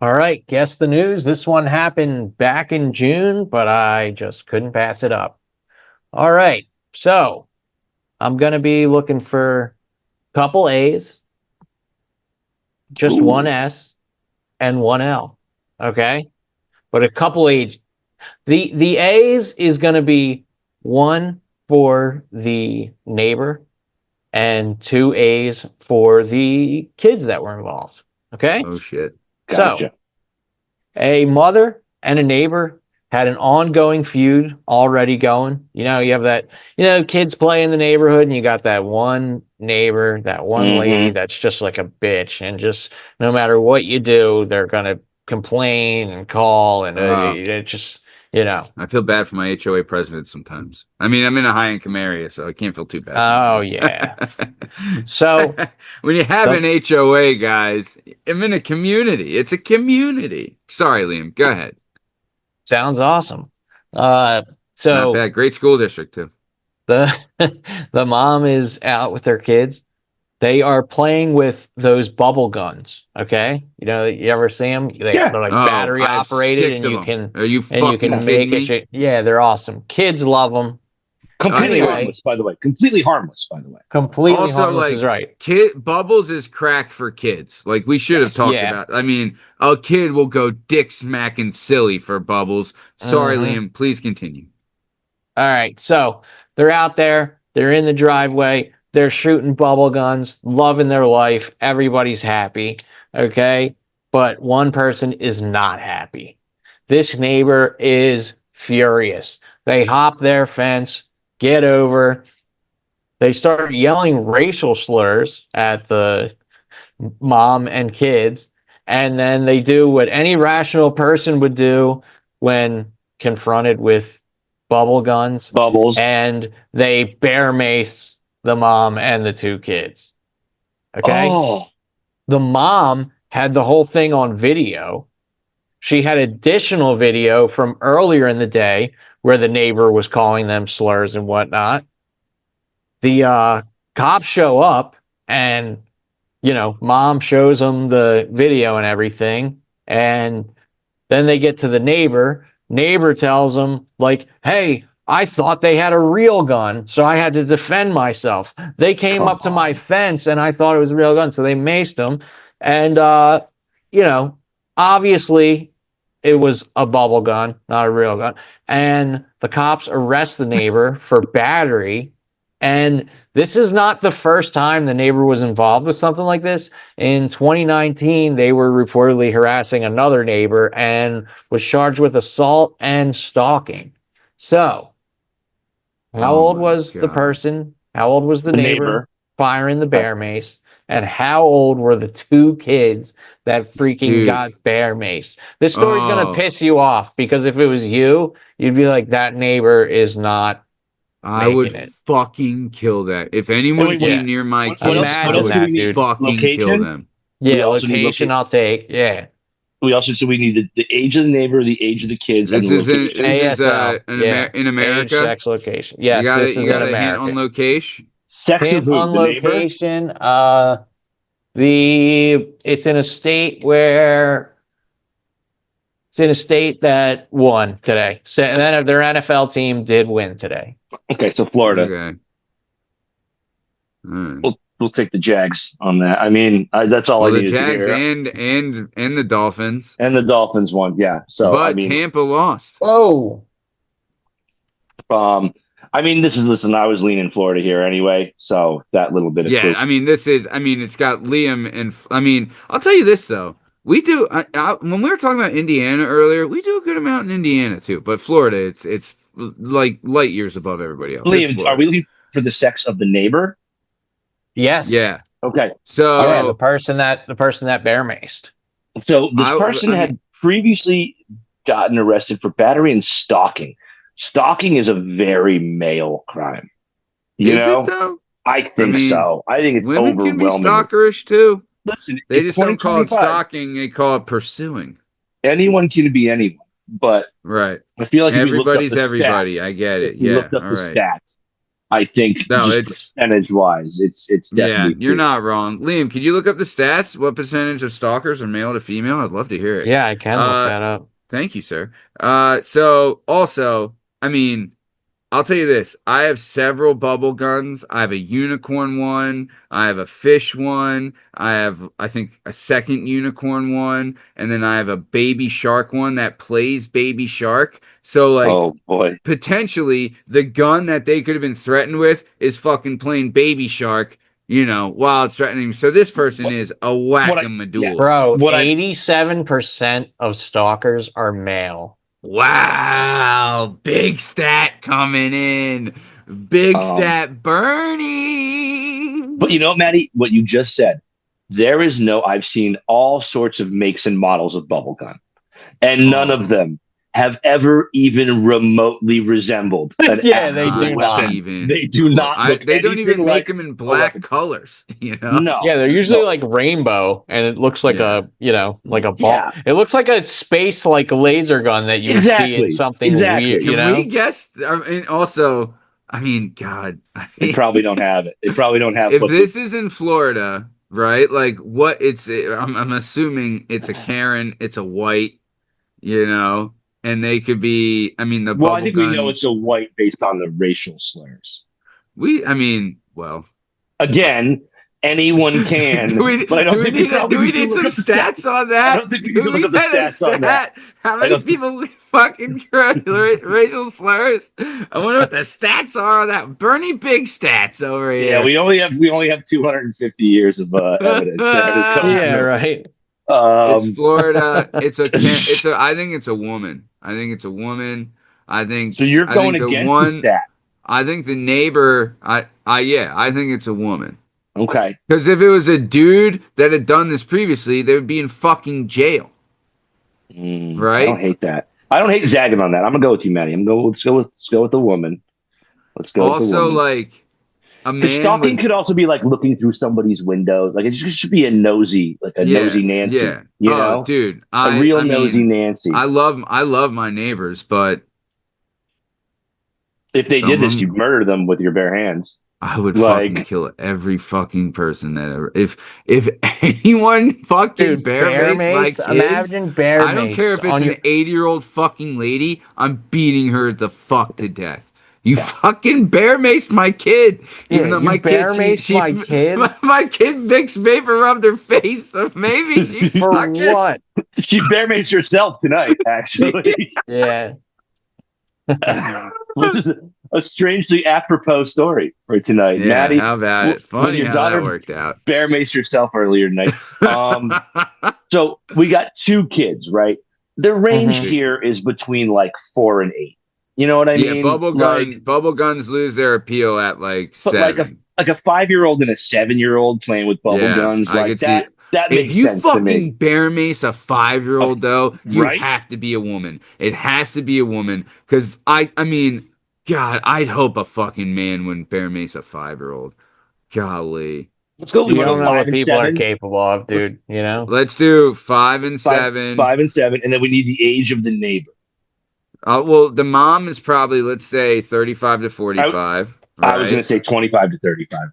All right, guess the news. This one happened back in June, but I just couldn't pass it up. All right, so I'm going to be looking for a couple A's, just one Ooh, S, and one L. Okay? But a couple A's. The A's is going to be one for the neighbor and two A's for the kids that were involved. Okay? Oh shit. So gotcha. a mother and a neighbor had an ongoing feud already going. You know, you have that, kids play in the neighborhood, and you got that one neighbor, that one lady Mm-hmm. that's just like a bitch, and just no matter what you do, they're going to complain and call, and Uh, it just, you know. I feel bad for my HOA president sometimes. I mean, I'm in a high income area, so I can't feel too bad for Oh, him. yeah. But So when you have the an HOA, guys, I'm in a community. It's a community. Sorry, Liam. Go ahead. sounds awesome. Uh, Not so bad. Great school district too. the the mom is out with her kids. They are playing with those bubble guns. Okay, you ever see them? Yeah. They're like Oh, battery I have operated, six and of you them. can Are you and you fucking can kidding make it. me? Yeah, they're awesome. Kids love them. Completely Dude. Anyway, harmless, by the way. Completely harmless, by the way. completely Also, harmless is like right. kid bubbles is crack for kids. Like we should have Yes. talked Yeah. about. I mean, a kid will go dick smacking silly for bubbles. Sorry, Hmm. Liam. Please continue. All right. So they're out there. They're in the driveway. They're shooting bubble guns, loving their life. Everybody's happy. Okay. But one person is not happy. This neighbor is furious. They hop their fence, get over. They start yelling racial slurs at the mom and kids. And then they do what any rational person would do when confronted with bubble guns, Bubbles. and they bear mace the mom and the two kids. Okay? Oh, The mom had the whole thing on video. She had additional video from earlier in the day where the neighbor was calling them slurs and whatnot. The cops show up, and mom shows them the video and everything, and then they get to the neighbor. Neighbor tells them, like, hey, I thought they had a real gun, so I had to defend myself. They came come up to my on. fence, and I thought it was a real gun, so they maced them. And you know obviously it was a bubble gun, not a real gun. And the cops arrest the neighbor for battery. And this is not the first time the neighbor was involved with something like this. In 2019, they were reportedly harassing another neighbor and was charged with assault and stalking. So, how Oh old my was the God. person? How old was the The neighbor neighbor. firing the Okay. bear mace? And how old were the two kids that freaking Dude. got bear maced? This story's gonna Oh, piss you off, because if it was you, you'd be like, that neighbor is not I would making it. fucking kill that. If And anyone wait, what? came Yeah. near my What else? kids, What I Imagine else do would we that, need? dude. fucking kill Location. them. We Yeah, also need location locate. I'll take. Yeah. We also so we need the age of the neighbor, the age of the kids, and the This location. is ASL. Yeah. In Age, America. sex, location. Yes, this You is in got a hint America. on location. Sex of Hint who? on The neighbor. location. It's in a state where it's in a state that won today. So, and then their NFL team did win today. Okay, so Florida. Okay. All right. We'll take the Jags on that. I mean, that's all I Well, the needed to Jags hear. and the Dolphins, And the Dolphins won. Yeah. So but Tampa lost. Oh, um, I mean, this is listen. I was leaning Florida here anyway, so that little bit of Yeah, truth. I mean, it's got Liam and I mean, I'll tell you this though. We do when we were talking about Indiana earlier, we do a good amount in Indiana too. But Florida, it's like light years above everybody else. It's Liam, are we Florida. leaning for the sex of the neighbor? yes. Yeah. Okay. All Yeah, right. So the person that bear maced. So this person I mean, had previously gotten arrested for battery and stalking. Stalking is a very male crime. You is it know, though? I I think mean, so. I think it's women can be overwhelmingly. stalkerish too. Listen, They it's just don't call it 2025. stalking, they call it pursuing. Anyone can be anyone. But Right. I feel like if you looked up Everybody's the everybody. I stats, get if it. you Yeah. looked up All the right. stats, I think No, just it's percentage wise, it's yeah, definitely you're feud. not wrong. Liam, could you look up the stats? What percentage of stalkers are male to female? I'd love to hear it. Yeah, I can look Uh, that up. thank you, sir. So also, I mean, I'll tell you this. I have several bubble guns. I have a unicorn one. I have a fish one. I have, I think, a second unicorn one. And then I have a baby shark one that plays baby shark. So, like, Oh boy. potentially the gun that they could have been threatened with is fucking playing baby shark, while it's threatening. So this person What is a what I yeah. whack-a-madoodle. Bro, What I 87% of stalkers are male. Wow, big stat coming in. Big um stat Bernie. but you know, Maddie, what you just said, I've seen all sorts of makes and models of bubble gun, and none of Oh, them have ever even remotely resembled an Yeah, they actual do not not. weapon. even They do not look they don't anything even make like them in a black weapon. colors, you know? No, Yeah, they're usually no, like rainbow, and it looks like Yeah. like a ball. yeah, It looks like a space like laser gun that you would see in exactly, something weird, exactly. Can we guess? I mean, also, I mean, God, They probably don't have it. They probably don't have if what we. this is in Florida, right? Like, what I'm assuming it's a Karen, it's a white, and they could be. I mean, the Well, I bubble think we know gun. it's a white based on the racial slurs. I mean, well, Again, anyone do can, we but I do don't we think we need probably do we need to need look some up the stats. stats on I that? don't think we need to Do look we up the get a stats on that. stat? How I many don't. people fucking racial slurs? I wonder what the stats are on that. Bernie big stats over Yeah, here. we only have 250 years of evidence there to come Yeah, through. right. It's Um, Florida. I think it's a woman. I think it's a woman. so you're I going think the against the one. stat. I think the neighbor. Yeah. I think it's a woman. Okay. Because if it was a dude that had done this previously, they would be in fucking jail, I don't right? hate that. I don't hate zagging on that. I'm gonna go with you, Maddie. Let's go with the woman. Let's go with the Also, woman. like a Because man stalking with, could also be like looking through somebody's windows. Like it just should be a yeah, nosy Nancy. yeah. You Oh, know, dude, a I, real I nosy mean, Nancy. I love my neighbors, but If they some did of this, you'd them, murder them with your bare hands. I would fucking Like, kill every fucking person that ever. If anyone fucking Dude, bear bear mace my mace. kids, Imagine bear I don't care mace if it's on an your. 80-year-old fucking lady. I'm beating her the fuck to death. You yeah, fucking bear maced my kid. Yeah, Even though you my kid, bear maced she my kid my kid Vicks vapor rubbed her face, so maybe she for fucking. what? she bare maced herself tonight, actually, Yeah. which is a strangely apropos story for tonight. Yeah, Maddie, how about it? when Funny your how that daughter worked out. bare maced herself earlier tonight. So we got two kids, right? The range Hmm. here is between like 4 and 8. You know what I Yeah, mean? Like, bubble guns lose their appeal at like but seven. like a 5-year-old and a 7-year-old playing with bubble Yeah, guns, I like could see. that If makes you sense to me. fucking bear mace a 5-year-old though, you Right? have to be a woman. It has to be a woman. Cause I mean, God, I'd hope a fucking man wouldn't bear mace a 5-year-old. Golly. Let's go. We You want to don't go know five what and people are seven. capable of, Let's dude. You know? Let's do 5 and 7. 5 and 7, and then we need the age of the neighbor. Well, the mom is probably, let's say, 35 to 45, I was going right? to say 25 to 35.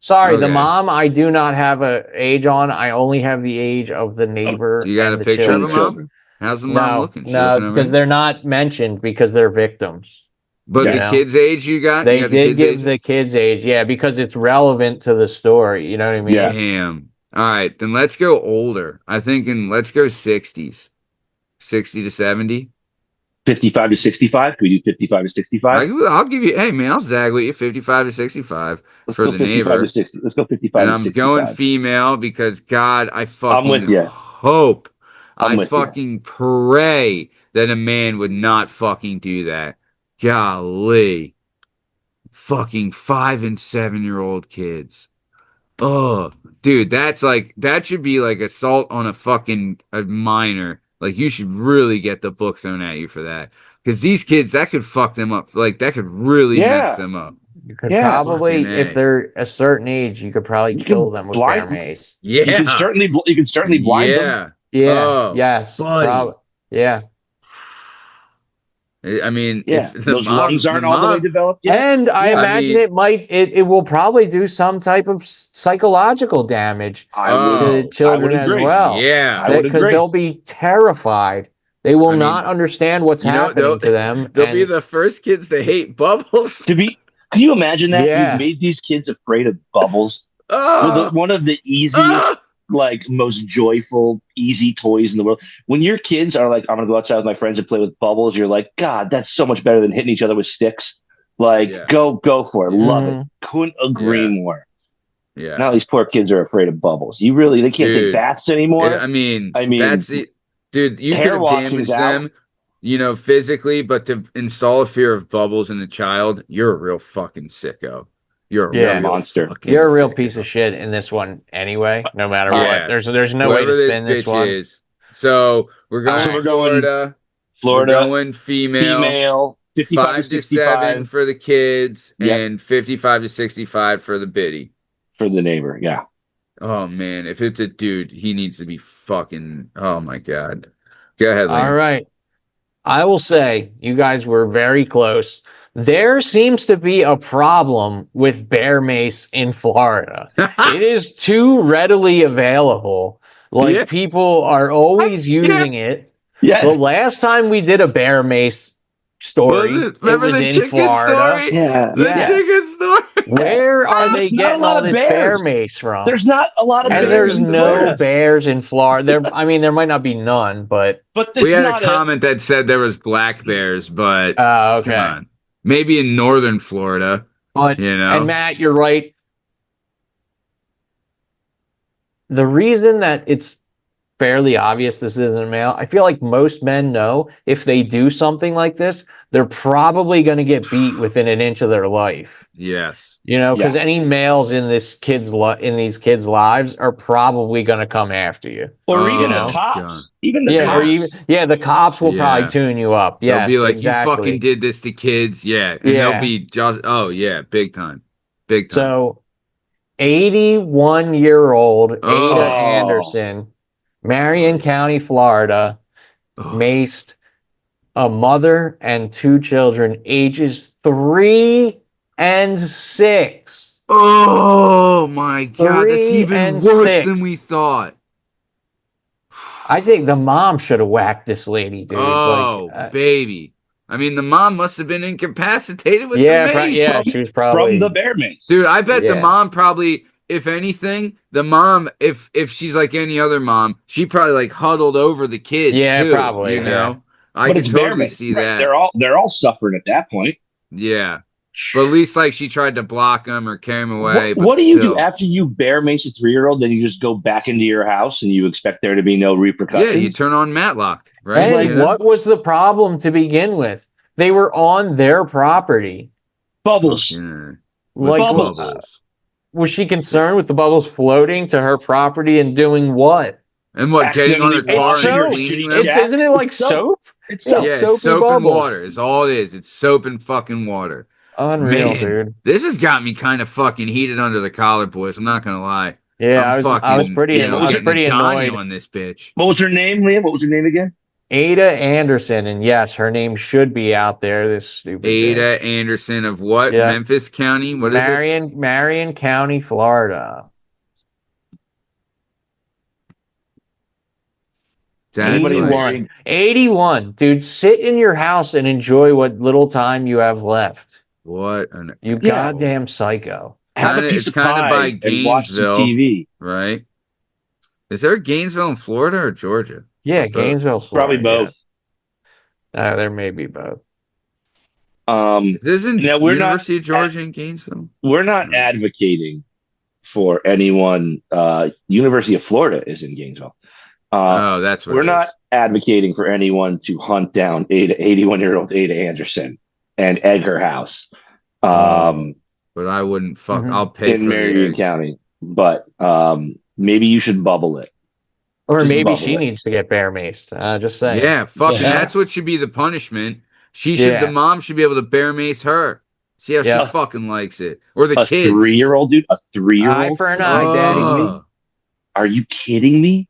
Sorry, the Okay. mom, I do not have a age on. I only have the age of the neighbor You got and a the picture of And a the children. mom? children. How's the mom No, looking? She no, looking all because right? they're not mentioned because they're victims. But You the know? kid's age you got? You They got the did kid's give age? the kids age, yeah, because it's relevant to the story. You know what I mean? Yeah. Damn. All right, then let's go older. Let's go 60s. 60 to 70. 55 to 65. Can we do 55 to 65? I'll give you, hey man, I'll zag with you 55 to 65 Let's for go the 55 to neighbor. 60. Let's go 55 And to I'm going 65. female because God, I I'm with fucking you. hope, I'm I with you. fucking pray that a man would not fucking do that. Golly. Fucking 5 and 7-year-old kids. Oh, dude, that should be like assault on a minor. Like you should really get the book thrown at you for that. Because these kids, that could fuck them up. Like that could really mess Yeah. them up. You could Yeah. probably, Fucking if A. they're a certain age, you could probably You kill can them with bear blind. mace. You can Yeah. certainly blind them. Yeah. Yeah, Oh, yes, buddy. yeah. I mean, Yeah, if the those lungs aren't the all the way mom, developed yet. And I Yeah. imagine it will probably do some type of psychological damage to I would children as agree. well. yeah, I would Because agree. they'll be terrified. They will I not mean, understand what's happening to them. they'll be And the first kids to hate bubbles. Can you imagine that you've yeah, made these kids afraid of bubbles with Oh, one of the easiest, oh, like most joyful, easy toys in the world? When your kids are like, "I'm gonna go outside with my friends and play with bubbles," you're like, "God, that's so much better than hitting each other with sticks." Like, yeah, go for it, yeah, love it. mhm. Couldn't agree yeah, more. yeah, Now these poor kids are afraid of bubbles. They can't take dude. baths anymore. I mean, I mean, that's it, dude. You could hair have washing's damaged out. them, physically, but to install a fear of bubbles in a child, you're a real fucking sicko. You're a You're a Yeah. real monster. fucking You're a real sicko. piece of shit in this one anyway, no matter All what. Yeah, There's no way to whoever this spin this bitch one. is. So we're All So going right. we're going Florida. We're Florida, going female. female, 55 to 5 to 7 65. for the kids Yep, and 55 to 65 for the biddy. for the neighbor. Yeah. Oh man, if it's a dude, he needs to be fucking. Oh my god. Go ahead, All Liam. right. I will say you guys were very close. There seems to be a problem with bear mace in Florida. It is too readily available. Like Yeah. people are always using it. The Yes. last time we did a bear mace story, it Remember was the in chicken Florida. story? Yeah. The Yes. chicken story. Where are they Not a getting lot all of this bear bears. mace from? There's not a lot of Yeah, And bears there's in no Florida. bears in Florida. There might not be none, but But We it's had a not comment that said there was black bears, but come okay. on. Maybe in northern Florida, But and Matt, you're right. The reason that it's fairly obvious this isn't a male, I feel like most men know if they do something like this, they're probably going to get beat within an inch of their life. Yes. Because Yeah. any males in these kids' lives are probably going to come after you. Or even Oh, the cops. God. Even the Yeah, or cops. even the cops will probably Yeah. tune you up. They'll Yes, be like, exactly. you fucking did this to kids. Yeah. And they'll Yeah. be just, oh, yeah, big time. Big time. So 81-year-old Ada Oh. Anderson, Marion Christ. County, Florida, Oh. maced a mother and two children, ages 3 and 6. Oh my god, that's 3 even and worse 6. than we thought. I think the mom should have whacked this lady, dude. Oh, baby. I mean, the mom must have been incapacitated with yeah, the mace. yeah, she was probably From the bear mace. Dude, I bet the Yeah. mom probably, if anything, the mom, if she's like any other mom, she probably like huddled over the kids Yeah, too. probably, You know, But I can it's bear totally mace. see Right. that. They're all suffering at that point. Yeah, but at least like she tried to block them or carry them away. What but do you still. do after you bear mace a 3-year-old? Then you just go back into your house and you expect there to be no repercussions? Yeah, you turn on Matlock, right? And Like, You know? what was the problem to begin with? They were on their property. Bubbles. Yeah. Like, Bubbles. was she concerned with the bubbles floating to her property and doing what? And what, getting on her Accidentally car washing and your cleaning street them? jack. Isn't it like It's soap. soap? It's Yeah, soap. Yeah, it's soapy soap and bubbles. water. Is all it is. It's soap and fucking water. Unreal, Man, dude. this has got me kind of fucking heated under the collar, boys. I'm not gonna lie. Yeah, I'm I was fucking, pretty you know, I was getting pretty a Donnie annoyed. on this bitch. What was her name, Liam? What was her name again? Ada Anderson, and yes, her name should be out there. This stupid Ada bitch. Anderson of what? Yeah. Memphis County? What is it? Marion County, Florida. That's Anybody right. married? 81. Dude, sit in your house and enjoy what little time you have left. What an You Yeah. goddamn psycho. Have a Kinda- piece it's of kinda pie by and watch some Gainesville. TV. right? Is there a Gainesville in Florida or Georgia? Yeah, Both. Gainesville, Probably Florida. both. Yeah. There may be both. Isn't Now, we're not University of Georgia in Gainesville? We're not advocating for anyone. University of Florida is in Gainesville. Oh, that's what We're it not is. advocating for anyone to hunt down 81-year-old Ada Anderson and egg her house. But I wouldn't fuck. Mhm. I'll pay In for the Marion eggs. County. But maybe you should bubble it. Or Just maybe bubble she it. needs to get bear maced. Just saying. Yeah, fucking. Yeah. That's what should be the punishment. She should. Yeah. The mom should be able to bear mace her. See how Yeah. she fucking likes it, or the A kids. 3-year-old, dude? A Eye 3-year-old? for an eye, daddy. Oh. Are you kidding me?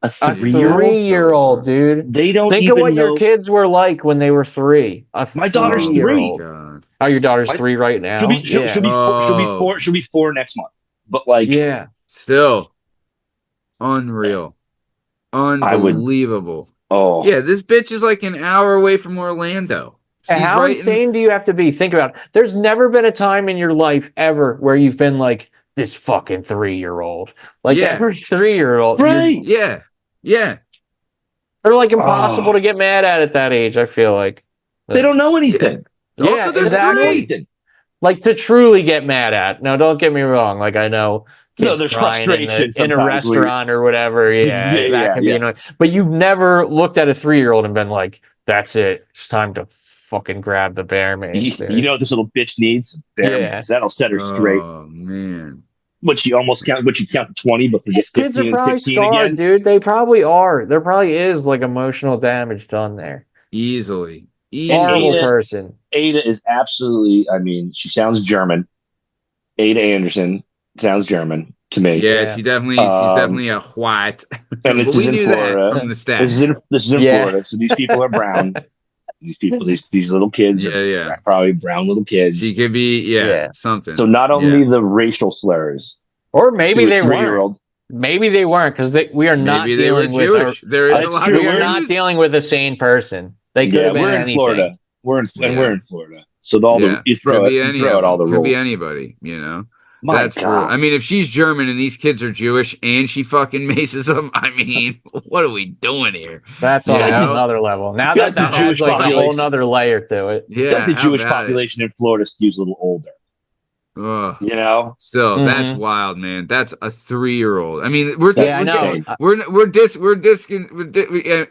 A A 3-year-old? 3-year-old, dude. They don't Think of even what your know. kids were like when they were 3. A My daughter's 3. 3-year-old. God. Oh, your daughter's My- 3 right now? She'll Yeah. be 4, Oh. she'll be 4 next month. But like, Yeah. Still unreal. I would. Unbelievable. Oh, Yeah, this bitch is like an hour away from Orlando. She's How right insane do you have to be? Think about it. There's never been a time in your life ever where you've been like this fucking 3-year-old. Like Yeah. every 3-year-old, right. Yeah. Yeah. they're like impossible Oh. to get mad at that age. I feel like They don't know anything. Yeah, Also, there's They don't know exactly. anything. Like to truly get mad at. Now, don't get me wrong. Like I know No, kids there's crying frustration in a sometimes where restaurant or whatever. Yeah, Yeah, that can be yeah. annoying. But you've never looked at a 3-year-old and been like, "That's it. It's time to fucking grab the bear mace." You know what this little bitch needs? Bear Yeah. mace. That'll set her straight. Oh man. But she almost count. But you count to 20, but forget These kids 15 are and probably 16 scarred, again. dude. They probably are. There probably is like emotional damage done there. Easily. Horrible Ada- person. Ada is absolutely. I mean, she sounds German. Ada Anderson sounds German to me. Yeah, Yeah. she's definitely a white. And But this we is in knew Florida. that from the stats. This is in Yeah. Florida. So these people are brown. These little kids Yeah, are yeah. probably brown little kids. She could be, Yeah. something. So not only Yeah. the racial slurs, Or maybe to they a weren't. 3-year-old. Maybe they weren't because we are not Maybe they were dealing with Jewish. There is a That's lot true. of we are We're- not Jews. dealing with a sane person. They could Yeah, have been we're in anything. Florida. We're in Yeah. Florida. So all Yeah. you throw Could it, be you any throw of out all the them. Could rules. be anybody, you know. My That's brutal. God. I mean, if she's German and these kids are Jewish and she fucking maces them, I mean, what are we doing here? That's You on a know? whole nother level. Now Got that the adds Jewish like a whole population. nother layer to it. Yeah, the how Jewish about it? population in Florida skews a little older. Ugh. You know, Still, that's Mhm. wild, man. That's a 3-year-old. I mean, we're Yeah, I know.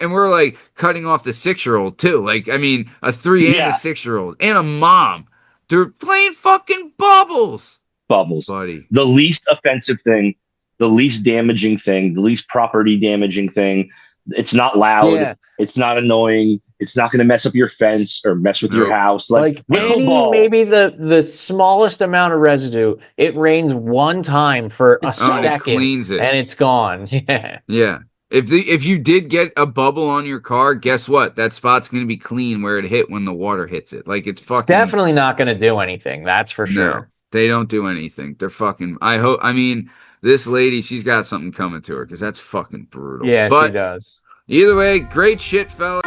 and we're like cutting off the 6-year-old too. Like, I mean, a 3 and Yeah. a 6-year-old and a mom. They're playing fucking bubbles, bubbles. buddy. The least offensive thing, the least damaging thing, the least property damaging thing. It's not loud. Yeah. It's not annoying. It's not going to mess up your fence or mess with your Nope. house. Like wiffle any, ball. maybe the smallest amount of residue, it rains one time for a It's Oh, and it second cleans it. and it's gone. Yeah. Yeah. If you did get a bubble on your car, guess what? That spot's gonna be clean where it hit when the water hits it. Like it's It's fucking definitely not going to do anything. That's for no. sure. They don't do anything. They're fucking. I mean, this lady, she's got something coming to her because that's fucking brutal. Yeah, but she does. either way, great shit, fella.